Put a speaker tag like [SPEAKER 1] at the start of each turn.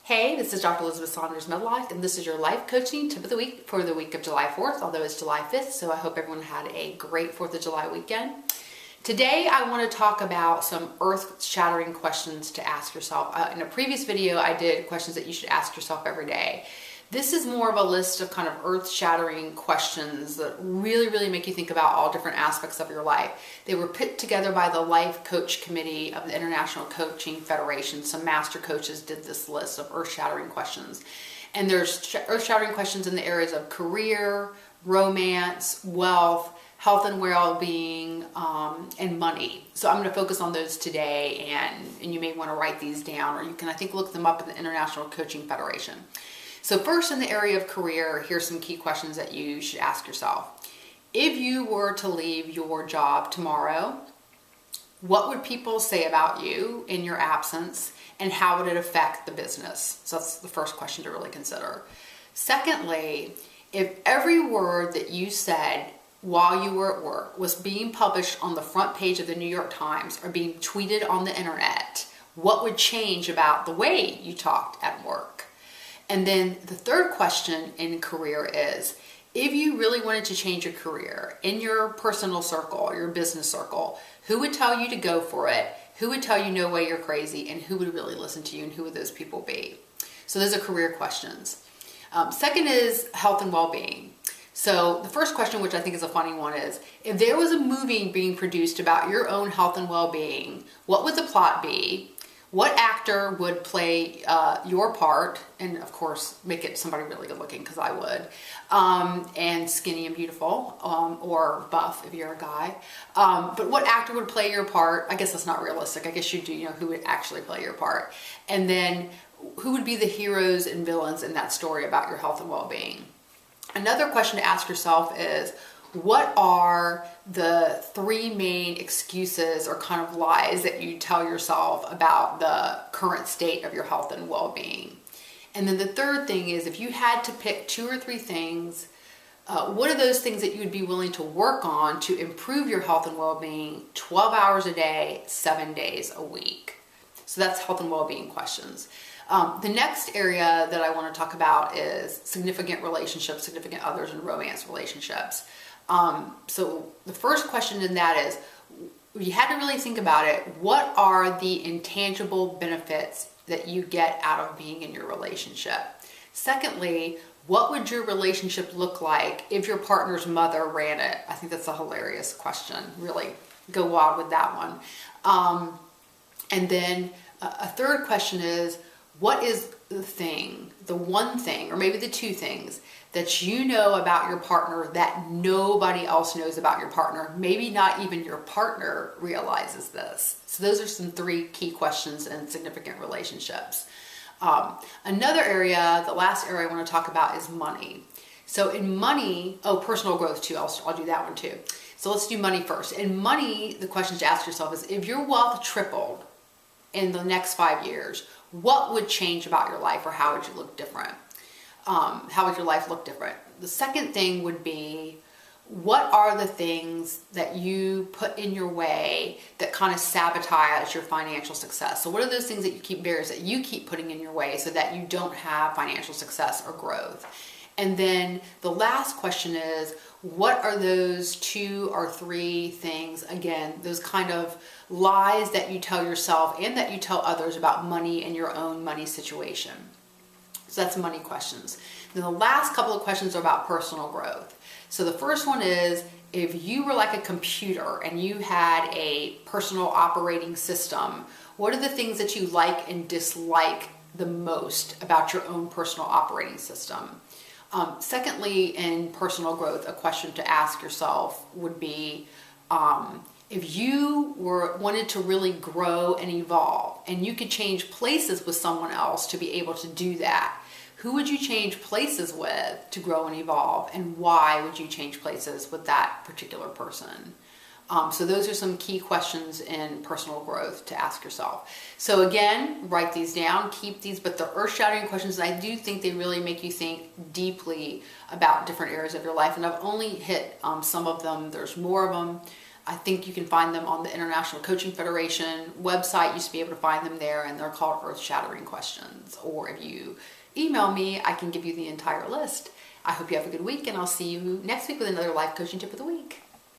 [SPEAKER 1] Hey, this is Dr. Lisabeth Medlock, and this is your life coaching tip of the week for the week of July 4th, although it's July 5th, so I hope everyone had a great 4th of July weekend. Today, I want to talk about some earth-shattering questions to ask yourself. In a previous video, I did questions that you should ask yourself every day. This is more of a list of kind of earth-shattering questions that really make you think about all different aspects of your life. They were put together by the Life Coach Committee of the International Coaching Federation. Some master coaches did this list of earth-shattering questions. And there's earth-shattering questions in the areas of career, romance, wealth, health and well-being, and money. So I'm going to focus on those today, and you may want to write these down, or you can, I think, look them up in the International Coaching Federation. So first, in the area of career, here's some key questions that you should ask yourself. If you were to leave your job tomorrow, what would people say about you in your absence, and how would it affect the business? So that's the first question to really consider. Secondly, if every word that you said while you were at work was being published on the front page of the New York Times or being tweeted on the internet, what would change about the way you talked at work? And then the third question in career is, if you really wanted to change your career in your personal circle, your business circle, who would tell you to go for it? Who would tell you no way, you're crazy? And who would really listen to you, and who would those people be? So those are career questions. Second is health and well-being. So the first question, which I think is a funny one, is if there was a movie being produced about your own health and well-being, what would the plot be? What actor would play your part? And of course, make it somebody really good looking, because I would. And skinny and beautiful, or buff if you're a guy. But what actor would play your part? I guess that's not realistic. I guess you do know who would actually play your part. And then who would be the heroes and villains in that story about your health and well-being? Another question to ask yourself is, what are the three main excuses or kind of lies that you tell yourself about the current state of your health and well-being? And then the third thing is, if you had to pick 2 or 3 things, what are those things that you would be willing to work on to improve your health and well-being 12 hours a day, 7 days a week? So that's health and well-being questions. The next area that I want to talk about is significant relationships, significant others, and romance relationships. So the first question in that is, you had to really think about it. What are the intangible benefits that you get out of being in your relationship? Secondly, what would your relationship look like if your partner's mother ran it? I think that's a hilarious question. Really go wild with that one. And then a third question is, what is the thing, the one thing, or maybe the 2 things that you know about your partner that nobody else knows about your partner? Maybe not even your partner realizes this. So those are some 3 key questions in significant relationships. Another area, the last area I want to talk about, is money. So in money, personal growth too, I'll do that one too. So let's do money first. In money, the question to ask yourself is, if your wealth tripled in the next 5 years, what would change about your life, or how would you look different? How would your life look different? The second thing would be, what are the things that you put in your way that kind of sabotage your financial success? So what are those things that you keep, barriers that you keep putting in your way so that you don't have financial success or growth? And then the last question is, what are those 2 or 3 things, again, those kind of lies that you tell yourself and that you tell others about money and your own money situation? So that's money questions. Then the last couple of questions are about personal growth. So the first one is, if you were like a computer and you had a personal operating system, what are the things that you like and dislike the most about your own personal operating system? Secondly, in personal growth, a question to ask yourself would be, if you wanted to really grow and evolve, and you could change places with someone else to be able to do that, who would you change places with to grow and evolve, and why would you change places with that particular person? So those are some key questions in personal growth to ask yourself. So again, write these down, keep these, but the earth-shattering questions, I do think they really make you think deeply about different areas of your life. And I've only hit some of them. There's more of them. I think you can find them on the International Coaching Federation website. You used to be able to find them there, and they're called earth-shattering questions. Or if you email me, I can give you the entire list. I hope you have a good week, and I'll see you next week with another life coaching tip of the week.